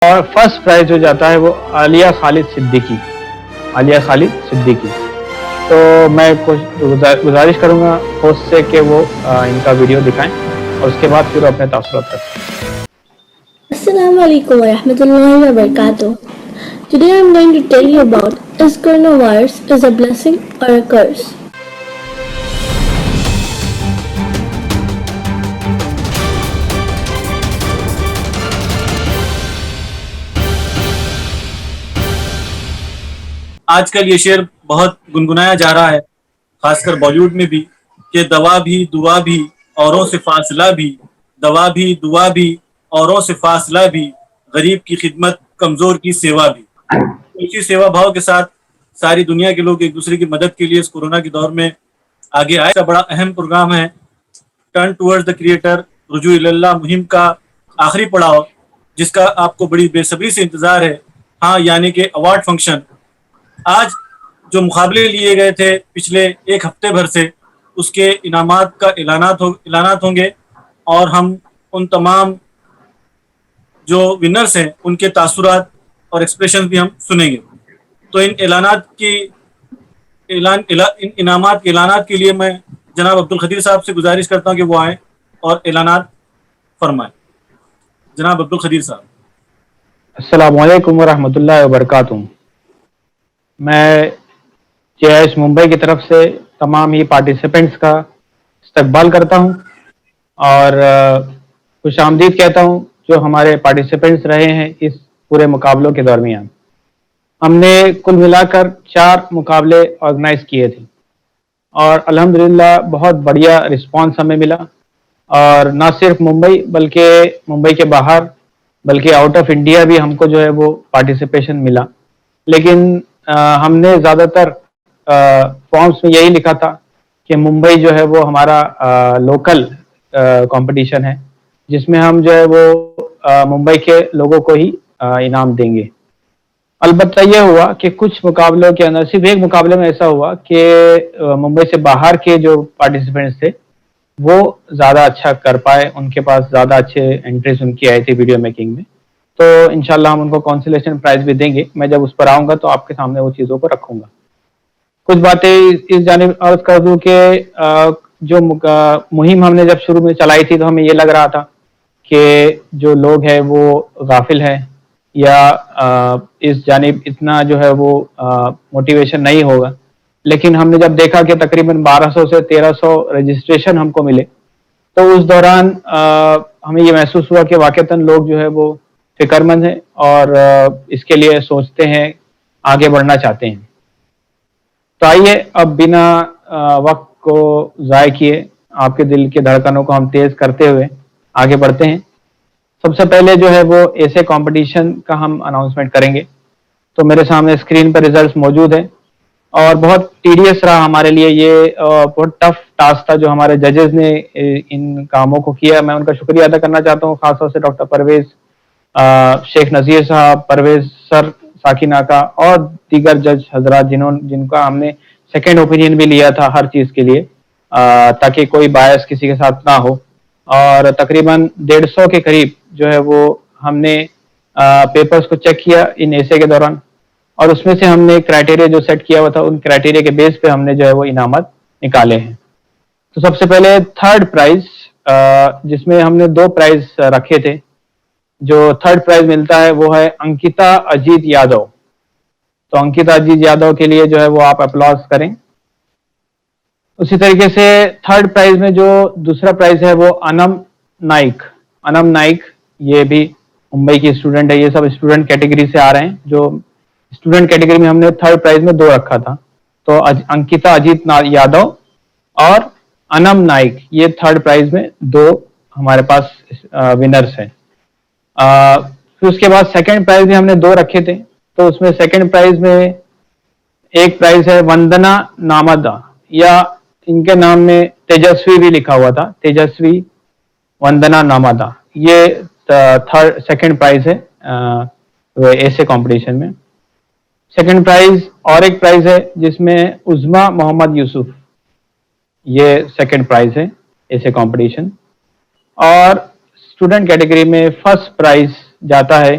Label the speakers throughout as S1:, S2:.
S1: اور first prize جو جاتا ہے وہ عالیہ خالد صدیقی. تو میں گزارش کروں گا ہوسٹ سے کہ وہ ان کا ویڈیو دکھائیں اور اس کے بعد پھر اپنے تاثرات کریں.
S2: السلام علیکم ورحمۃ اللہ وبرکاتہ. Today I'm going to tell you about is coronavirus is a blessing or a curse.
S3: آج کل یہ شعر بہت گنگنایا جا رہا ہے، خاص کر بالی ووڈ میں بھی، کہ دوا بھی دعا بھی اوروں سے فاصلہ بھی، دوا بھی دعا بھی اوروں سے فاصلہ بھی، غریب کی خدمت کمزور کی سیوا بھی. اسی سیوا بھاؤ کے ساتھ ساری دنیا کے لوگ ایک دوسرے کی مدد کے لیے اس کورونا کے دور میں آگے آئے. کا بڑا اہم پروگرام ہے ٹرن ٹورڈز دی کریٹر رجوع اللہ مہم کا آخری پڑاؤ، جس کا آپ کو بڑی بے صبری سے انتظار ہے. ہاں، یعنی کہ ایوارڈ فنکشن. آج جو مقابلے لیے گئے تھے پچھلے ایک ہفتے بھر سے، اس کے انعامات کا اعلانات ہوں گے، اور ہم ان تمام جو ونرز ہیں ان کے تاثرات اور ایکسپریشن بھی ہم سنیں گے. تو ان انعامات کے اعلانات کے لیے میں جناب عبدالقدیر صاحب سے گزارش کرتا ہوں کہ وہ آئیں اور اعلانات فرمائیں. جناب عبدالقدیر صاحب.
S1: السلام علیکم ورحمۃ اللہ وبرکاتہ. میں جے ایس ممبئی کی طرف سے تمام ہی پارٹیسپینٹس کا استقبال کرتا ہوں اور خوش آمدید کہتا ہوں جو ہمارے پارٹیسپینٹس رہے ہیں اس پورے مقابلوں کے درمیان. ہم نے کل ملا کر 4 مقابلے آرگنائز کیے تھے اور الحمدللہ بہت بڑھیا رسپانس ہمیں ملا، اور نہ صرف ممبئی بلکہ ممبئی کے باہر بلکہ آؤٹ آف انڈیا بھی ہم کو جو ہے وہ پارٹیسپیشن ملا. لیکن ہم نے زیادہ تر فارمس میں یہی لکھا تھا کہ ممبئی جو ہے وہ ہمارا لوکل کمپٹیشن ہے، جس میں ہم جو ہے وہ ممبئی کے لوگوں کو ہی انعام دیں گے. البتہ یہ ہوا کہ کچھ مقابلوں کے اندر صرف ایک مقابلے میں ایسا ہوا کہ ممبئی سے باہر کے جو پارٹیسپینٹس تھے وہ زیادہ اچھا کر پائے، ان کے پاس زیادہ اچھے انٹریز ان کی آئی تھی ویڈیو میکنگ میں. تو انشاءاللہ ہم ان کو کانسلیشن پرائز بھی دیں گے. میں جب اس پر آؤں گا تو آپ کے سامنے وہ چیزوں کو رکھوں گا. کچھ باتیں اس جانب عرض کر دوں کہ جو مہم ہم نے جب شروع میں چلائی تھی تو ہمیں یہ لگ رہا تھا کہ جو لوگ ہیں وہ غافل ہیں یا اس جانب اتنا جو ہے وہ موٹیویشن نہیں ہوگا. لیکن ہم نے جب دیکھا کہ تقریباً 1200 سے 1300 رجسٹریشن ہم کو ملے تو اس دوران ہمیں یہ محسوس ہوا کہ واقعتاً لوگ جو ہے وہ فکر مند ہیں اور اس کے لیے سوچتے ہیں، آگے بڑھنا چاہتے ہیں. تو آئیے اب بنا وقت کو ضائع کیے آپ کے دل کے دھڑکنوں کو ہم تیز کرتے ہوئے آگے بڑھتے ہیں. سب سے پہلے جو ہے وہ ایسے کمپٹیشن کا ہم اناؤنسمنٹ کریں گے. تو میرے سامنے اسکرین پر ریزلٹس موجود ہیں اور بہت ٹیڈیس رہا ہمارے لیے، یہ بہت ٹف ٹاسک تھا جو ہمارے ججز نے ان کاموں کو کیا. میں ان کا شکریہ ادا کرنا چاہتا ہوں، خاص طور سے ڈاکٹر پرویز، شیخ نذیر صاحب، پرویز سر، ساکن آقا اور دیگر جج حضرات جن کا ہم نے سیکنڈ اوپینین بھی لیا تھا ہر چیز کے لیے تاکہ کوئی باعث کسی کے ساتھ نہ ہو. اور تقریباً 150 کے قریب جو ہے وہ ہم نے پیپرز کو چیک کیا ان ایسے کے دوران، اور اس میں سے ہم نے کرائٹیریا جو سیٹ کیا ہوا تھا ان کرائٹیریا کے بیس پہ ہم نے جو ہے وہ انعامات نکالے ہیں. تو سب سے پہلے 3rd پرائز، جس میں ہم نے 2 پرائز رکھے تھے. جو 3rd پرائز ملتا ہے وہ ہے انکتا اجیت یادو. تو انکتا اجیت یادو کے لیے جو ہے وہ آپ اپلاز کریں. اسی طریقے سے 3rd پرائز میں جو دوسرا پرائز ہے وہ انم نائک، یہ بھی ممبئی کی اسٹوڈنٹ ہے. یہ سب اسٹوڈنٹ کیٹیگری سے آ رہے ہیں. جو اسٹوڈنٹ کیٹیگری میں ہم نے 3rd پرائز میں 2 رکھا تھا. تو انکتا اجیت یادو اور انم نائک، یہ 3rd پرائز میں 2 ہمارے پاس ونرز ہیں. پھر اس کے بعد 2nd پرائز بھی ہم نے 2 رکھے تھے. تو اس میں 2nd پرائز میں ایک پرائز ہے وندنا نامدا، یا ان کے نام میں تیجسوی بھی لکھا ہوا تھا، تیجسوی وندنا نامدا. یہ 2nd پرائز ہے ایسے کمپٹیشن میں. 2nd پرائز اور ایک پرائز ہے جس میں عظما محمد یوسف، یہ 2nd پرائز ہے ایسے کمپٹیشن. اور اسٹوڈنٹ کیٹیگری میں 1st پرائز جاتا ہے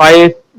S1: 5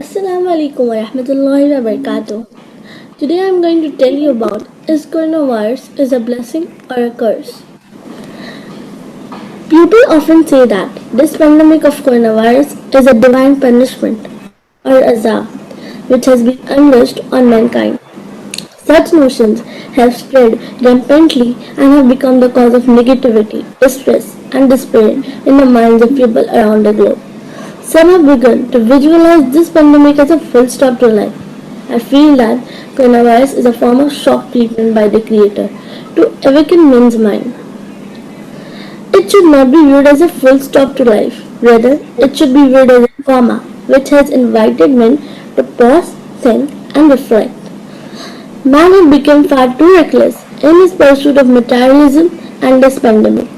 S2: Assalamu alaikum wa rahmatullahi wa barakatuh. Today I am going to tell you about is coronavirus is a blessing or a curse. People often say that this pandemic of coronavirus is a divine punishment or azab which has been unleashed on mankind. Such notions have spread rampantly and have become the cause of negativity, distress and despair in the minds of people around the globe. Some have begun to visualize this pandemic as a full stop to life, I feel that coronavirus is a form of shock treatment by the Creator to awaken men's mind. It should not be viewed as a full stop to life. Rather, it should be viewed as a comma, which has invited men to pause, think, and reflect. Man had become far too reckless in his pursuit of materialism and this pandemic.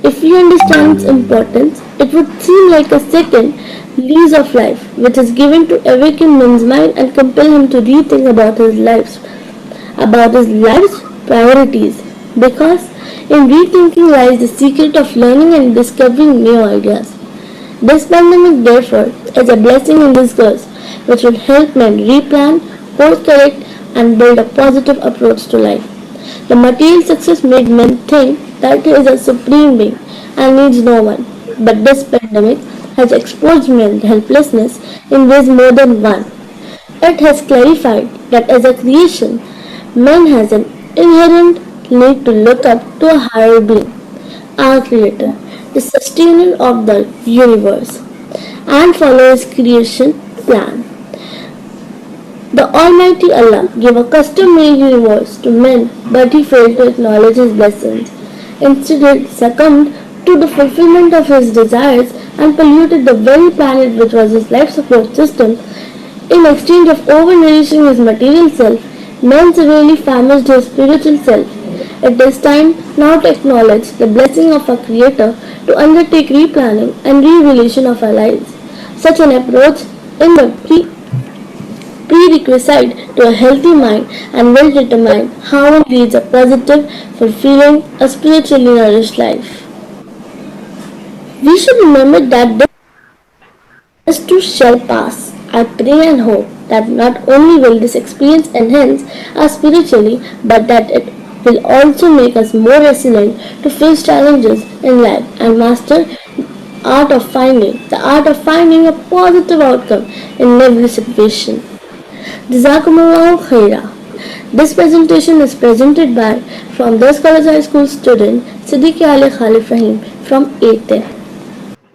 S2: If we understand its importance, it would seem like a second lease of life, which is given to awaken men's mind and compel him to rethink about his life's priorities. Because in rethinking lies the secret of learning and discovering new ideas. This pandemic, therefore, is a blessing in disguise, which will help men replan, course correct, and build a positive approach to life. The material success made men think that he is a supreme being and needs no one. But this pandemic has exposed men's helplessness in ways more than one. It has clarified that as a creation, man has an inherent need to look up to a higher being, our Creator, the sustainer of the universe, and follow His creation plan. The Almighty Allah gave a custom-made universe to men, but He failed to acknowledge His blessings. Instead, He succumbed to the fulfillment of His desires and polluted the very planet which was His life support system. In exchange of overnourishing His material self, man severely famished His spiritual self. It is time now to acknowledge the blessing of our Creator to undertake replanning and re-evaluation of our lives. Such an approach is the prerequisite to a healthy mind and well-determined how one leads a positive, fulfilling, a spiritually nourished life. We should remember that this too shall pass. I pray and hope that not only will this experience enhance us spiritually, but that it will also make us more resilient to face challenges in life and master the art of finding a positive outcome in every situation. Jazakumullahu khaira. This presentation is presented by from Das College High School student Siddiqui Ali Khalif Rahim from 8th.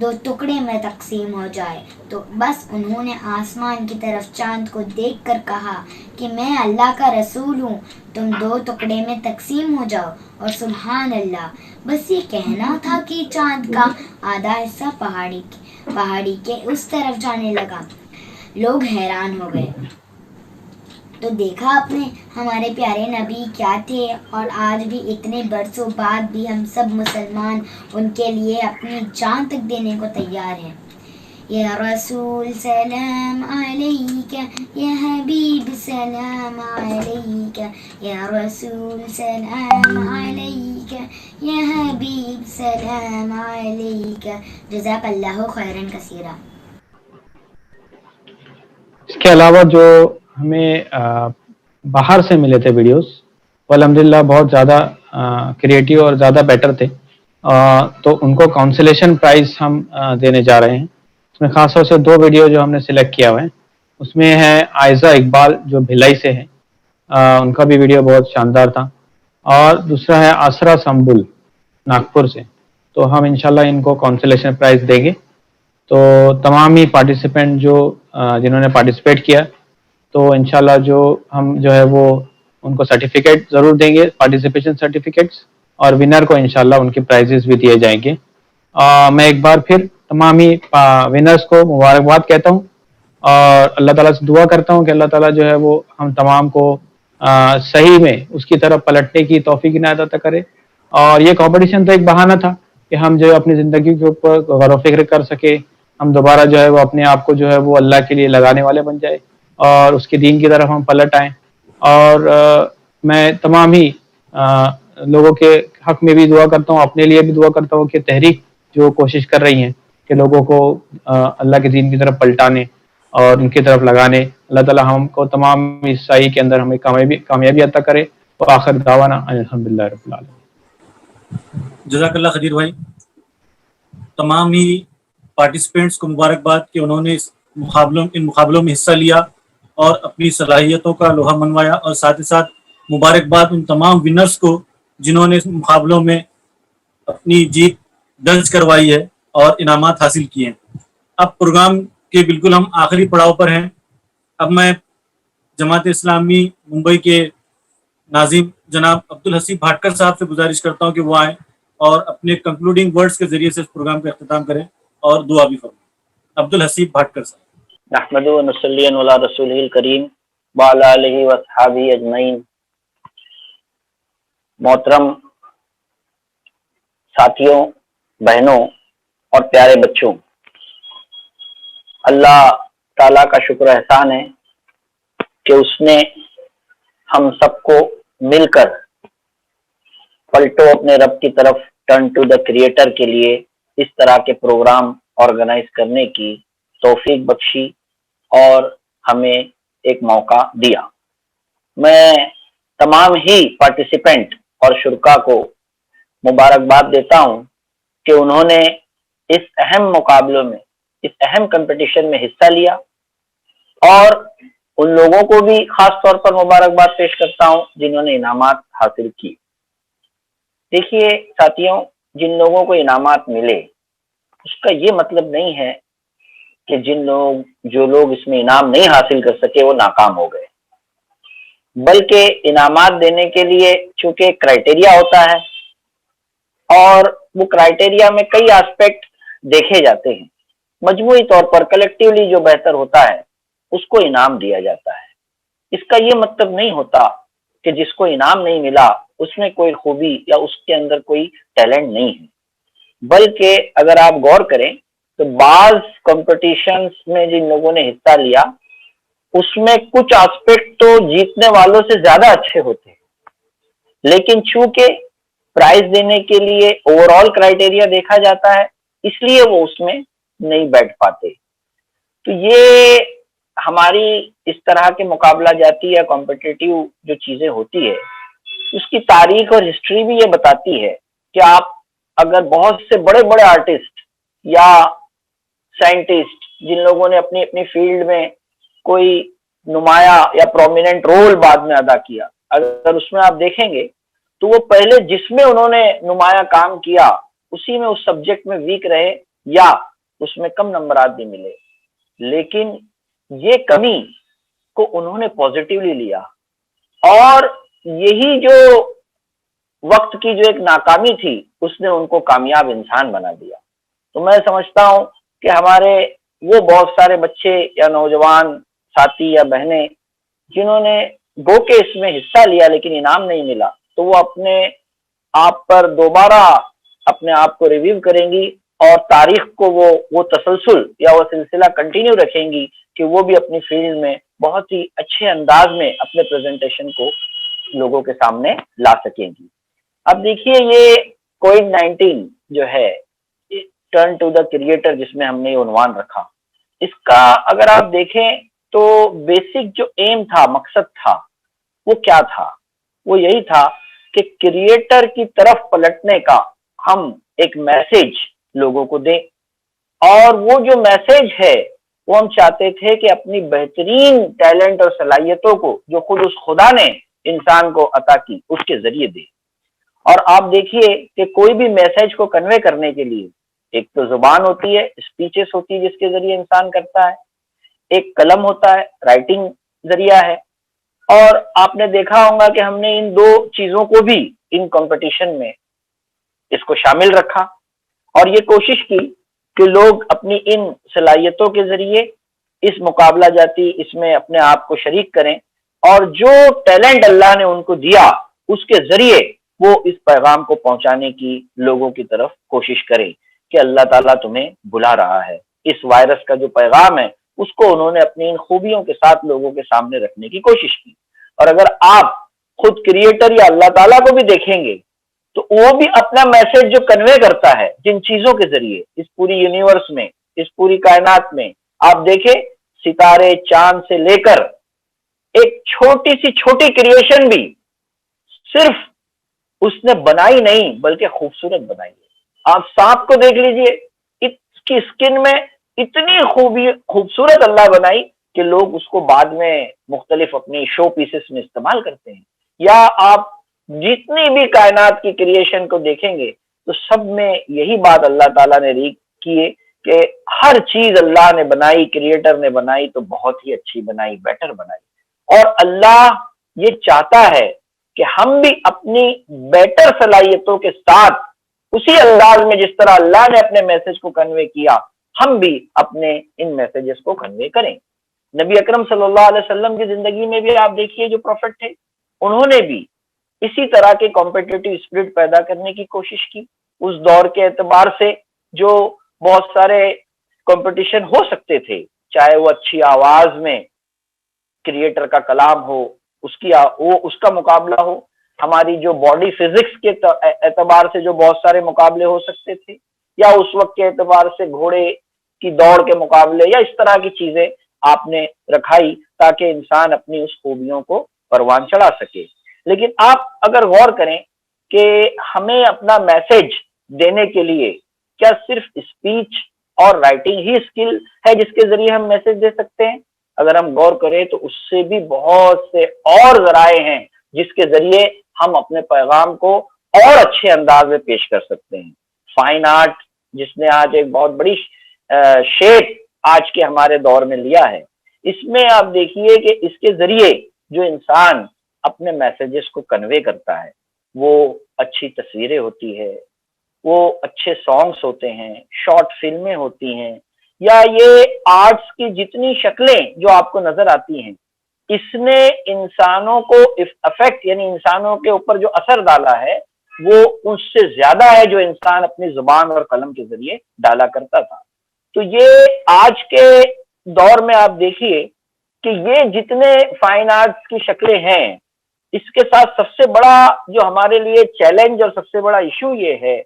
S4: دو ٹکڑے میں تقسیم ہو جائے تو بس انہوں نے آسمان کی طرف چاند کو دیکھ کر کہا کہ میں اللہ کا رسول ہوں، تم دو ٹکڑے میں تقسیم ہو جاؤ، اور سبحان اللہ، بس یہ کہنا تھا کہ چاند کا آدھا حصہ پہاڑی کے اس طرف جانے لگا۔ لوگ حیران ہو گئے۔ تو دیکھا آپ نے ہمارے پیارے نبی کیا تھے، اور آج بھی اتنے برسوں بعد بھی ہم سب مسلمان ان کے لیے اپنی جان تک دینے کو تیار ہیں۔ یا رسول سلام علیکہ، یا حبیب سلام علیکہ، یا رسول سلام علیکہ، یا حبیب سلام علیکہ۔ جزاک اللہ خیرا کثیرا۔
S1: اس کے علاوہ جو ہمیں باہر سے ملے تھے ویڈیوز، وہ الحمدللہ بہت زیادہ کریٹیو اور زیادہ بیٹر تھے، تو ان کو کانسلیشن پرائز ہم دینے جا رہے ہیں۔ اس میں خاص طور سے 2 ویڈیو جو ہم نے سلیکٹ کیا ہوا ہے، اس میں ہے عائزہ اقبال جو بھلائی سے ہے، ان کا بھی ویڈیو بہت شاندار تھا، اور دوسرا ہے آسرا سمبل ناگپور سے۔ تو ہم انشاءاللہ ان کو کانسلیشن پرائز دیں گے۔ تو تمام ہی پارٹیسپینٹ جنہوں نے پارٹیسپیٹ کیا، تو انشاءاللہ ہم جو ہے وہ ان کو سرٹیفکیٹ ضرور دیں گے، پارٹیسپیشن سرٹیفکیٹس، اور ونر کو انشاءاللہ ان کے پرائزز بھی دیے جائیں گے۔ میں ایک بار پھر تمام ہی ونرز کو مبارکباد کہتا ہوں، اور اللہ تعالیٰ سے دعا کرتا ہوں کہ اللہ تعالیٰ جو ہے وہ ہم تمام کو صحیح میں اس کی طرف پلٹنے کی توفیق عنایت عطا کرے۔ اور یہ کمپٹیشن تو ایک بہانہ تھا کہ ہم جو ہے اپنی زندگی کے اوپر غور و فکر کر سکے، ہم دوبارہ جو ہے وہ اپنے آپ کو جو ہے وہ اللہ کے لیے لگانے والے بن جائے، اور اس کے دین کی طرف ہم پلٹ آئیں۔ اور میں تمام ہی لوگوں کے حق میں بھی دعا کرتا ہوں، اپنے لیے بھی دعا کرتا ہوں کہ تحریک جو کوشش کر رہی ہیں کہ لوگوں کو اللہ کے دین کی طرف پلٹانے اور ان کی طرف لگانے، اللہ تعالیٰ ہم کو تمام اس سعی کے اندر ہمیں کامیابی عطا کرے۔ وآخر دعوانا الحمدللہ رب العالمین۔
S3: جزاک اللہ خدیر بھائی۔ تمام ہی پارٹیسپینٹس کو مبارکباد کہ انہوں نے ان مقابلوں میں حصہ لیا اور اپنی صلاحیتوں کا لوہا منوایا، اور ساتھ ہی ساتھ مبارکباد ان تمام ونرز کو جنہوں نے اس مقابلوں میں اپنی جیت درج کروائی ہے اور انعامات حاصل کیے ہیں۔ اب پروگرام کے بالکل ہم آخری پڑاؤ پر ہیں۔ اب میں جماعت اسلامی ممبئی کے ناظم جناب عبدالحسیب بھاٹکر صاحب سے گزارش کرتا ہوں کہ وہ آئیں اور اپنے کنکلوڈنگ ورڈز کے ذریعے سے اس پروگرام کا اختتام کریں اور دعا بھی فرمائیں۔ عبدالحسیب بھاٹکر صاحب۔
S5: نحمد و نصلی علی رسولہ الکریم وعلی آلہ واصحابہ اجمعین۔ محترم ساتھیوں، بہنوں اور پیارے بچوں، اللہ تعالیٰ کا شکر احسان ہے کہ اس نے ہم سب کو مل کر پلٹو اپنے رب کی طرف، ٹرن ٹو دا کریٹر کے لیے اس طرح کے پروگرام آرگنائز کرنے کی توفیق بخشی اور ہمیں ایک موقع دیا۔ میں تمام ہی پارٹیسپینٹ اور شرکا کو مبارکباد دیتا ہوں کہ انہوں نے اس اہم مقابلوں میں، اس اہم کمپٹیشن میں حصہ لیا، اور ان لوگوں کو بھی خاص طور پر مبارکباد پیش کرتا ہوں جنہوں نے انعامات حاصل کی۔ دیکھیے ساتھیوں، جن لوگوں کو انعامات ملے اس کا یہ مطلب نہیں ہے کہ جو لوگ اس میں انعام نہیں حاصل کر سکے وہ ناکام ہو گئے، بلکہ انعامات دینے کے لیے چونکہ کرائٹیریا ہوتا ہے، اور وہ کرائٹیریا میں کئی آسپیکٹ دیکھے جاتے ہیں، مجموعی طور پر کلیکٹیولی جو بہتر ہوتا ہے اس کو انعام دیا جاتا ہے۔ اس کا یہ مطلب نہیں ہوتا کہ جس کو انعام نہیں ملا اس میں کوئی خوبی یا اس کے اندر کوئی ٹیلنٹ نہیں ہے، بلکہ اگر آپ غور کریں تو بعض کمپٹیشنز میں جن لوگوں نے حصہ لیا اس میں کچھ آسپیکٹ تو جیتنے والوں سے زیادہ اچھے ہوتے ہیں، لیکن چونکہ پرائز دینے کے لیے اوور آل کرائٹیریا دیکھا جاتا ہے اس لیے وہ اس میں نہیں بیٹھ پاتے۔ تو یہ ہماری اس طرح کے مقابلہ جاتی یا کمپٹیٹیو جو چیزیں ہوتی ہے اس کی تاریخ اور ہسٹری بھی یہ بتاتی ہے کہ آپ اگر بہت سے بڑے بڑے آرٹسٹ یا سائنٹسٹ جن لوگوں نے اپنی اپنی فیلڈ میں کوئی نمایاں یا پرومیننٹ رول بعد میں ادا کیا، اگر اس میں آپ دیکھیں گے تو وہ پہلے جس میں انہوں نے نمایاں کام کیا اسی میں اس سبجیکٹ میں ویک رہے یا اس میں کم نمبرات بھی ملے، لیکن یہ کمی کو انہوں نے پازیٹیولی لیا، اور یہی جو وقت کی جو ایک ناکامی تھی اس نے ان کو کامیاب انسان بنا دیا۔ تو میں سمجھتا ہوں کہ ہمارے وہ بہت سارے بچے یا نوجوان ساتھی یا بہنیں جنہوں نے گو کے اس میں حصہ لیا لیکن انعام نہیں ملا، تو وہ اپنے آپ پر دوبارہ اپنے آپ کو ریویو کریں گی اور تاریخ کو وہ تسلسل یا وہ سلسلہ کنٹینیو رکھیں گی کہ وہ بھی اپنی فیلڈ میں بہت ہی اچھے انداز میں اپنے پریزنٹیشن کو لوگوں کے سامنے لا سکیں گی۔ اب دیکھیے یہ کووڈ-19 جو ہے، ٹرن ٹو دا کریٹر جس میں ہم نے یہ عنوان رکھا، اس کا اگر آپ دیکھیں تو بیسک جو ایم تھا، مقصد تھا، وہ کیا تھا؟ وہ یہی تھا کہ کریٹر کی طرف پلٹنے کا ہم ایک میسج لوگوں کو دیں، اور وہ جو میسج ہے وہ ہم چاہتے تھے کہ اپنی بہترین ٹیلنٹ اور صلاحیتوں کو جو خود اس خدا نے انسان کو عطا کی اس کے ذریعے دیں۔ اور آپ دیکھیے کہ کوئی بھی میسج کو کنوے کرنے کے لیے ایک تو زبان ہوتی ہے، اسپیچز ہوتی ہے جس کے ذریعے انسان کرتا ہے، ایک قلم ہوتا ہے، رائٹنگ ذریعہ ہے، اور آپ نے دیکھا ہوگا کہ ہم نے ان دو چیزوں کو بھی ان کمپٹیشن میں اس کو شامل رکھا اور یہ کوشش کی کہ لوگ اپنی ان صلاحیتوں کے ذریعے اس مقابلہ جاتی اس میں اپنے آپ کو شریک کریں، اور جو ٹیلنٹ اللہ نے ان کو دیا اس کے ذریعے وہ اس پیغام کو پہنچانے کی لوگوں کی طرف کوشش کریں کہ اللہ تعالیٰ تمہیں بلا رہا ہے۔ اس وائرس کا جو پیغام ہے اس کو انہوں نے اپنی ان خوبیوں کے ساتھ لوگوں کے سامنے رکھنے کی کوشش کی۔ اور اگر آپ خود کریٹر یا اللہ تعالیٰ کو بھی دیکھیں گے تو وہ بھی اپنا میسج جو کنوے کرتا ہے جن چیزوں کے ذریعے اس پوری یونیورس میں، اس پوری کائنات میں، آپ دیکھیں ستارے، چاند سے لے کر ایک چھوٹی سی چھوٹی کریشن بھی صرف اس نے بنائی نہیں بلکہ خوبصورت بنائی ہے۔ آپ سانپ کو دیکھ لیجئے، اس کی اسکن میں اتنی خوبصورت اللہ بنائی کہ لوگ اس کو بعد میں مختلف اپنی شو پیسز میں استعمال کرتے ہیں۔ یا آپ جتنی بھی کائنات کی کریشن کو دیکھیں گے تو سب میں یہی بات اللہ تعالیٰ نے ریک کی ہے کہ ہر چیز اللہ نے بنائی، کریٹر نے بنائی تو بہت ہی اچھی بنائی، بیٹر بنائی۔ اور اللہ یہ چاہتا ہے کہ ہم بھی اپنی بیٹر صلاحیتوں کے ساتھ اسی انداز میں جس طرح اللہ نے اپنے میسج کو کنوے کیا، ہم بھی اپنے ان میسیجز کو کنوے کریں۔ نبی اکرم صلی اللہ علیہ وسلم کی زندگی میں بھی آپ دیکھیے جو پروفٹ تھے انہوں نے بھی اسی طرح کے کمپیٹیٹو اسپرٹ پیدا کرنے کی کوشش کی۔ اس دور کے اعتبار سے جو بہت سارے کمپٹیشن ہو سکتے تھے، چاہے وہ اچھی آواز میں کریٹر کا کلام ہو، اس کا مقابلہ ہو، ہماری جو باڈی فزکس کے اعتبار سے جو بہت سارے مقابلے ہو سکتے تھے، یا اس وقت کے اعتبار سے گھوڑے کی دوڑ کے مقابلے، یا اس طرح کی چیزیں آپ نے رکھائی تاکہ انسان اپنی اس خوبیوں کو پروان چڑھا سکے۔ لیکن آپ اگر غور کریں کہ ہمیں اپنا میسج دینے کے لیے کیا صرف اسپیچ اور رائٹنگ ہی اسکل ہے جس کے ذریعے ہم میسج دے سکتے ہیں؟ اگر ہم غور کریں تو اس سے بھی بہت سے اور ذرائع ہیں جس کے ذریعے ہم اپنے پیغام کو اور اچھے انداز میں پیش کر سکتے ہیں۔ فائن آرٹ جس نے آج ایک بہت بڑی شیپ آج کے ہمارے دور میں لیا ہے، اس میں آپ دیکھیے کہ اس کے ذریعے جو انسان اپنے میسیجز کو کنوے کرتا ہے وہ اچھی تصویریں ہوتی ہے، وہ اچھے سانگس ہوتے ہیں، شارٹ فلمیں ہوتی ہیں، یا یہ آرٹس کی جتنی شکلیں جو آپ کو نظر آتی ہیں، اس نے انسانوں کو افیکٹ یعنی انسانوں کے اوپر جو اثر ڈالا ہے وہ اس سے زیادہ ہے جو انسان اپنی زبان اور قلم کے ذریعے ڈالا کرتا تھا۔ تو یہ آج کے دور میں آپ دیکھیے کہ یہ جتنے فائن آرٹس کی شکلیں ہیں، اس کے ساتھ سب سے بڑا جو ہمارے لیے چیلنج اور سب سے بڑا ایشو یہ ہے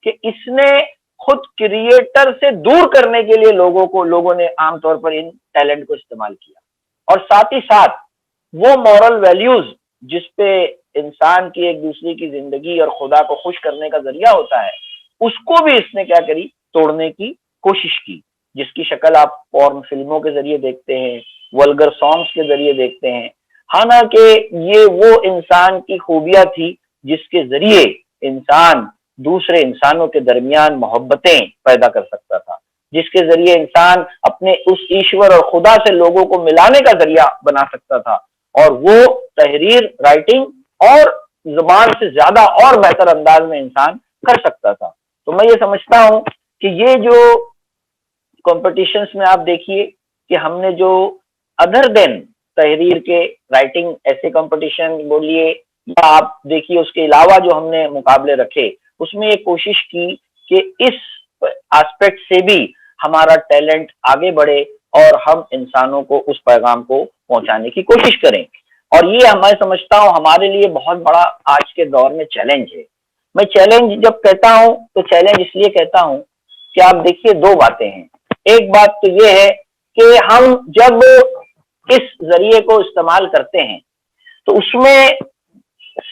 S5: کہ اس نے خود کریٹر سے دور کرنے کے لیے لوگوں نے عام طور پر ان ٹیلنٹ کو استعمال کیا، اور ساتھ ہی ساتھ وہ مورل ویلیوز جس پہ انسان کی ایک دوسرے کی زندگی اور خدا کو خوش کرنے کا ذریعہ ہوتا ہے اس کو بھی اس نے کیا کری، توڑنے کی کوشش کی، جس کی شکل آپ پورن فلموں کے ذریعے دیکھتے ہیں، ولگر سانگس کے ذریعے دیکھتے ہیں۔ حالانکہ یہ وہ انسان کی خوبیاں تھی جس کے ذریعے انسان دوسرے انسانوں کے درمیان محبتیں پیدا کر سکتا تھا، جس کے ذریعے انسان اپنے اس ایشور اور خدا سے لوگوں کو ملانے کا ذریعہ بنا سکتا تھا، اور وہ تحریر، رائٹنگ اور زبان سے زیادہ اور بہتر انداز میں انسان کر سکتا تھا۔ تو میں یہ سمجھتا ہوں کہ یہ جو کمپٹیشنز میں آپ دیکھیے کہ ہم نے جو ادر دین تحریر کے رائٹنگ ایسے کمپٹیشن بولیے، یا آپ دیکھیے اس کے علاوہ جو ہم نے مقابلے رکھے، اس میں یہ کوشش کی کہ اس آسپیکٹ سے بھی ہمارا ٹیلنٹ آگے بڑھے اور ہم انسانوں کو اس پیغام کو پہنچانے کی کوشش کریں۔ اور یہ میں سمجھتا ہوں ہمارے لیے بہت بڑا آج کے دور میں چیلنج ہے۔ میں چیلنج جب کہتا ہوں تو چیلنج اس لیے کہتا ہوں کہ آپ دیکھیے دو باتیں ہیں۔ ایک بات تو یہ ہے کہ ہم جب اس ذریعے کو استعمال کرتے ہیں تو اس میں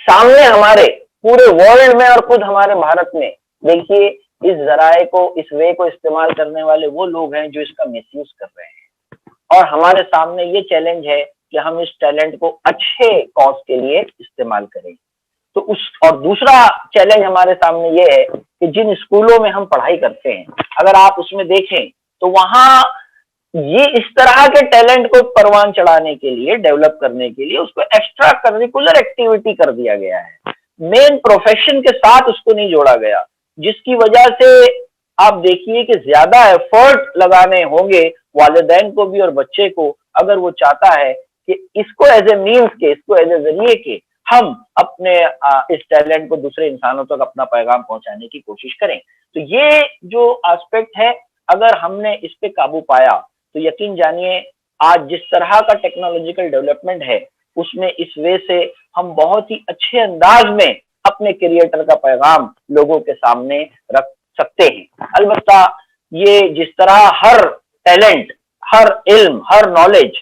S5: سامنے ہمارے پورے ورلڈ میں اور خود ہمارے بھارت میں دیکھیے اس ذرائع کو، اس وے کو استعمال کرنے والے وہ لوگ ہیں جو اس کا مس یوز کر رہے ہیں، اور ہمارے سامنے یہ چیلنج ہے کہ ہم اس ٹیلنٹ کو اچھے کاز کے لیے استعمال کریں۔ تو اور دوسرا چیلنج ہمارے سامنے یہ ہے کہ جن اسکولوں میں ہم پڑھائی کرتے ہیں، اگر آپ اس میں دیکھیں تو وہاں یہ اس طرح کے ٹیلنٹ کو پروان چڑھانے کے لیے، ڈیولپ کرنے کے لیے اس کو ایکسٹرا کریکولر ایکٹیویٹی کر دیا گیا ہے، مین پروفیشن کے ساتھ اس کو نہیں جوڑا گیا، جس کی وجہ سے آپ دیکھیے کہ زیادہ ایفرٹ لگانے ہوں گے والدین کو بھی اور بچے کو، اگر وہ چاہتا ہے کہ اس کو ایز اے مینس کے، اس کو ایز اے ذریعے کے ہم اپنے اس ٹیلنٹ کو دوسرے انسانوں تک اپنا پیغام پہنچانے کی کوشش کریں۔ تو یہ جو آسپیکٹ ہے، اگر ہم نے اس پہ قابو پایا تو یقین جانیے آج جس طرح کا ٹیکنالوجیکل ڈیولپمنٹ ہے اس میں اس وے سے ہم بہت ہی اچھے انداز میں اپنے کریٹر کا پیغام لوگوں کے سامنے رکھ سکتے ہیں۔ البتہ یہ جس طرح ہر ٹیلنٹ، ہر علم، ہر نالج،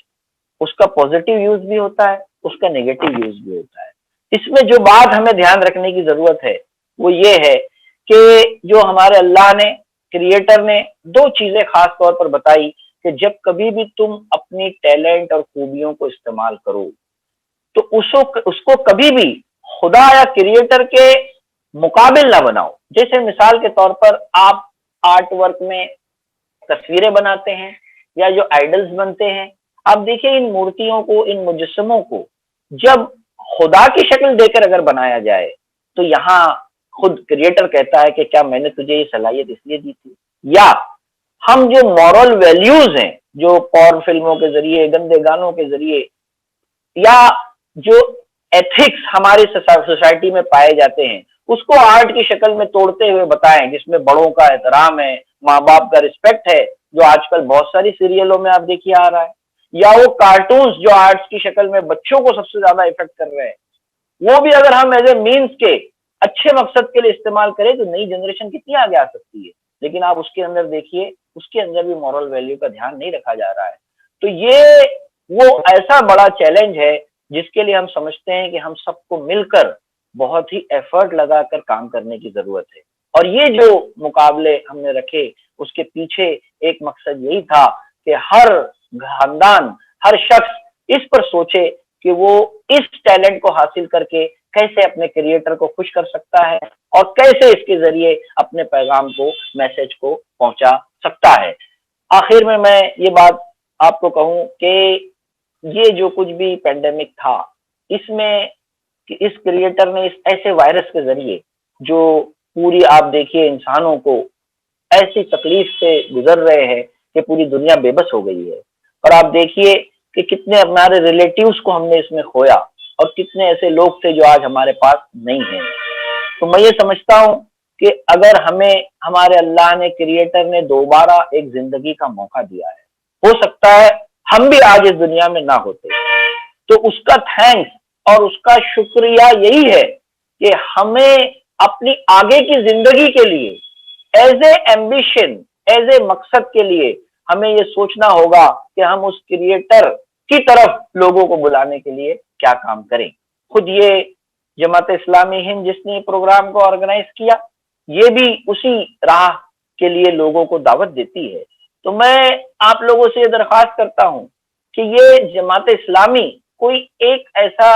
S5: اس کا پازیٹیو یوز بھی ہوتا ہے، اس کا نیگیٹو یوز بھی ہوتا ہے۔ اس میں جو بات ہمیں دھیان رکھنے کی ضرورت ہے وہ یہ ہے کہ جو ہمارے اللہ نے، کریٹر نے دو چیزیں خاص طور پر بتائی کہ جب کبھی بھی تم اپنی ٹیلنٹ اور خوبیوں کو استعمال کرو تو اس کو کبھی بھی خدا یا کریٹر کے مقابل نہ بناؤ۔ جیسے مثال کے طور پر آپ آرٹ ورک میں تصویریں بناتے ہیں یا جو آئیڈلز بنتے ہیں، آپ دیکھیں ان مورتیوں کو، ان مجسموں کو جب خدا کی شکل دے کر اگر بنایا جائے تو یہاں خود کریٹر کہتا ہے کہ کیا میں نے تجھے یہ صلاحیت اس لیے دی تھی؟ یا ہم جو مورل ویلیوز ہیں جو پورن فلموں کے ذریعے، گندے گانوں کے ذریعے، یا جو ایتھکس ہماری سوسائٹی میں پائے جاتے ہیں اس کو آرٹ کی شکل میں توڑتے ہوئے بتائیں، جس میں بڑوں کا احترام ہے، ماں باپ کا رسپیکٹ ہے، جو آج کل بہت ساری سیریلوں میں آپ دیکھیے آ رہا ہے، یا وہ کارٹونز جو آرٹس کی شکل میں بچوں کو سب سے زیادہ افیکٹ کر رہے ہیں، وہ بھی اگر ہم ایز اے مینس کے اچھے مقصد کے لیے استعمال کریں تو نئی جنریشن کتنی آگے آ سکتی ہے۔ لیکن آپ اس کے اندر دیکھیے، اس کے اندر بھی مورل ویلیو کا دھیان نہیں رکھا جا رہا ہے۔ تو یہ وہ ایسا بڑا چیلنج ہے جس کے لیے ہم سمجھتے ہیں کہ ہم سب کو مل کر بہت ہی ایفرٹ لگا کر کام کرنے کی ضرورت ہے۔ اور یہ جو مقابلے ہم نے رکھے اس کے پیچھے ایک مقصد یہی تھا کہ ہر خاندان، ہر شخص اس پر سوچے کہ وہ اس ٹیلنٹ کو حاصل کر کے کیسے اپنے کریٹر کو خوش کر سکتا ہے اور کیسے اس کے ذریعے اپنے پیغام کو، میسج کو پہنچا سکتا ہے۔ آخر میں یہ بات آپ کو کہوں کہ یہ جو کچھ بھی پینڈیمک تھا، اس میں اس کریٹر نے اس ایسے وائرس کے ذریعے جو پوری آپ دیکھیے انسانوں کو ایسی تکلیف سے گزر رہے ہیں کہ پوری دنیا بے بس ہو گئی ہے، اور آپ دیکھیے کہ کتنے ہمارے ریلیٹیوز کو ہم نے اس میں کھویا اور کتنے ایسے لوگ تھے جو آج ہمارے پاس نہیں ہیں۔ تو میں یہ سمجھتا ہوں کہ اگر ہمیں ہمارے اللہ نے، کریٹر نے دوبارہ ایک زندگی کا موقع دیا ہے، ہو سکتا ہے ہم بھی آج اس دنیا میں نہ ہوتے، تو اس کا تھینکس اور اس کا شکریہ یہی ہے کہ ہمیں اپنی آگے کی زندگی کے لیے as a ambition, as a مقصد کے لیے ہمیں یہ سوچنا ہوگا کہ ہم اس کریٹر کی طرف لوگوں کو بلانے کے لیے کیا کام کریں۔ خود یہ جماعت اسلامی ہند جس نے پروگرام کو آرگنائز کیا، یہ بھی اسی راہ کے لیے لوگوں کو دعوت دیتی ہے۔ تو میں آپ لوگوں سے یہ درخواست کرتا ہوں کہ یہ جماعت اسلامی کوئی ایک ایسا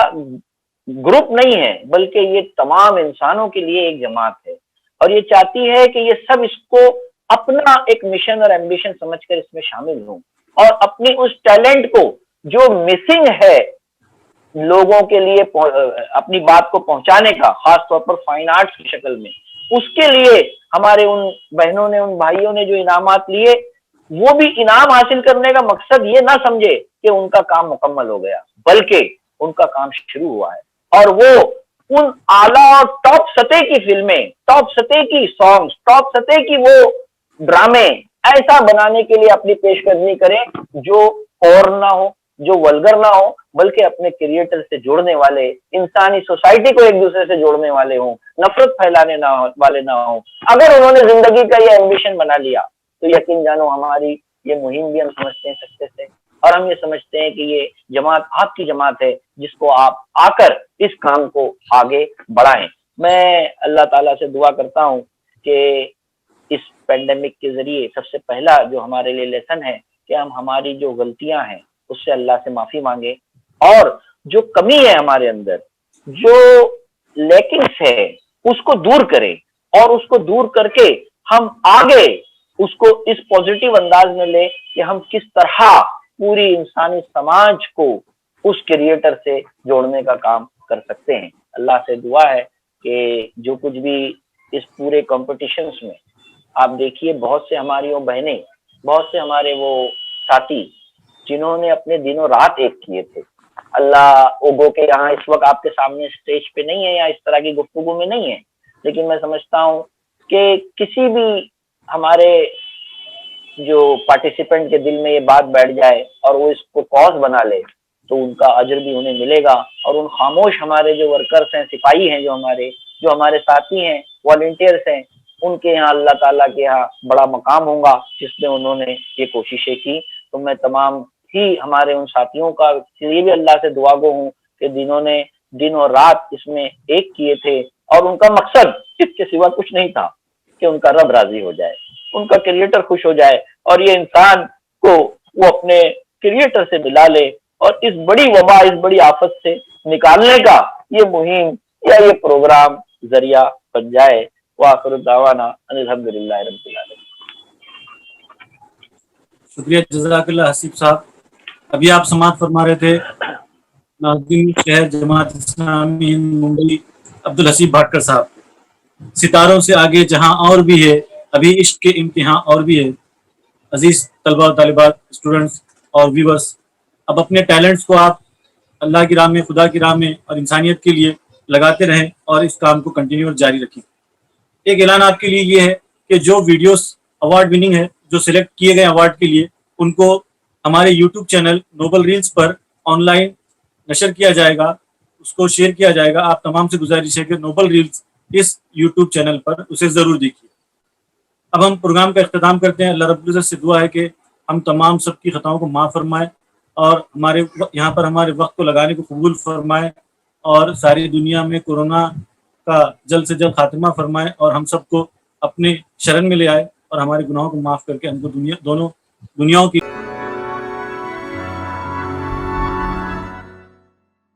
S5: گروپ نہیں ہے، بلکہ یہ تمام انسانوں کے لیے ایک جماعت ہے۔ اور یہ چاہتی ہے کہ یہ سب اس کو اپنا ایک مشن اور ایمبیشن سمجھ کر اس میں شامل ہوں اور اپنی اس ٹیلنٹ کو جو مسنگ ہے لوگوں کے لیے اپنی بات کو پہنچانے کا، خاص طور پر فائن آرٹس کی شکل میں، اس کے لیے ہمارے ان بہنوں نے، ان بھائیوں نے جو انعامات لیے، وہ بھی انعام حاصل کرنے کا مقصد یہ نہ سمجھے کہ ان کا کام مکمل ہو گیا، بلکہ ان کا کام شروع ہوا ہے، اور وہ ان اعلیٰ اور ٹاپ سطح کی فلمیں، ٹاپ سطح کی سانگز، ٹاپ سطح کی وہ ڈرامے ایسا بنانے کے لیے اپنی پیش قدمی کریں جو اور نہ ہو، جو ولگر نہ ہو، بلکہ اپنے کریٹر سے جوڑنے والے، انسانی سوسائٹی کو ایک دوسرے سے جوڑنے والے ہوں، نفرت پھیلانے والے نہ ہوں۔ اگر انہوں نے زندگی کا یہ ایمبیشن بنا لیا تو یقین جانو ہماری یہ مہم بھی ہم سمجھتے ہیں سکسیس ہے، اور ہم یہ سمجھتے ہیں کہ یہ جماعت آپ کی جماعت ہے جس کو آپ آ کر اس کام کو آگے بڑھائیں۔ میں اللہ تعالیٰ سے دعا کرتا ہوں کہ اس پینڈیمک کے ذریعے سب سے پہلا جو ہمارے لیے لیسن ہے کہ ہم ہماری جو غلطیاں ہیں اس سے اللہ سے معافی مانگے، اور جو کمی ہے ہمارے اندر، جو لیکنگس ہے، اس کو دور کریں، اور اس کو دور کر کے ہم آگے اس کو اس پوزیٹیو انداز میں لیں کہ ہم کس طرح پوری انسانی سماج کو اس کریٹر سے جوڑنے کا کام کر سکتے ہیں۔ اللہ سے دعا ہے کہ جو کچھ بھی اس پورے کمپٹیشنز میں آپ دیکھیے، بہت سے ہماری وہ بہنیں، بہت سے ہمارے وہ ساتھی جنہوں نے اپنے دنوں رات ایک کیے تھے، اللہ اوگو کے یہاں اس وقت آپ کے سامنے اسٹیج پہ نہیں ہے یا اس طرح کی گفتگو میں نہیں ہے، لیکن میں سمجھتا ہوں کہ کسی بھی ہمارے جو پارٹیسپینٹ کے دل میں یہ بات بیٹھ جائے اور وہ اس کو کاز بنا لے تو ان کا اجر بھی انہیں ملے گا، اور ان خاموش ہمارے جو ورکرز ہیں، سپاہی ہیں، جو ہمارے ساتھی ہیں، والنٹیئرس ہیں، ان کے یہاں اللہ تعالیٰ کے یہاں بڑا مقام ہوگا جس میں انہوں نے یہ کوششیں کی۔ تو میں تمام ہی ہمارے ان ساتھیوں کا یہ بھی اللہ سے دعا گو ہوں کہ جنہوں نے دن اور رات اس میں ایک کیے تھے، اور ان کا مقصد اس کے سوا کچھ نہیں تھا کہ ان کا رب راضی ہو جائے، ان کا کریٹر خوش ہو جائے، اور یہ انسان کو وہ اپنے کریٹر سے ملا لے، اور اس بڑی وبا، اس بڑی آفت سے نکالنے کا یہ مہم یا یہ پروگرام ذریعہ بن جائے۔ وآخر دعوانا ان الحمدللہ رب العالمین۔
S3: شکریہ، جزاک اللہ حسیب صاحب۔ ابھی آپ سماعت فرما رہے تھے ناظرین شہر جماعت اسلامی ہند ممبئی عبدالحسیب بھاٹکر صاحب۔ ستاروں سے آگے جہاں اور بھی ہے، ابھی عشق کے امتحان اور بھی ہے۔ عزیز طلبہ و طالبات، اسٹوڈنٹس اور ویورس، اب اپنے ٹیلنٹس کو آپ اللہ کی راہ میں، خدا کی راہ میں اور انسانیت کے لیے لگاتے رہیں اور اس کام کو کنٹینیو اور جاری رکھیں۔ ایک اعلان آپ کے لیے یہ ہے کہ جو ویڈیوز ایوارڈ وننگ ہے، جو سلیکٹ کیے گئے ایوارڈ کے لیے، ان کو ہمارے YouTube channel Nobel reels per on line نشر کیا جائے گا، اس کو شیئر کیا جائے گا۔ آپ تمام سے گزارش ہے کہ نوبل ریلز اس یوٹیوب چینل پر اسے ضرور دیکھیے۔ اب ہم پروگرام کا اختتام کرتے ہیں۔ اللہ رب العزت سے دعا ہے کہ ہم تمام سب کی خطاؤں کو معاف فرمائے، اور ہمارے یہاں پر ہمارے وقت کو لگانے کو قبول فرمائے، اور ساری دنیا میں کورونا کا جلد سے جلد خاتمہ فرمائے، اور ہم سب کو اپنے شرن میں لے آئے، اور ہمارے گناہوں کو معاف کر کے ہم کو دونوں دنیاؤں کی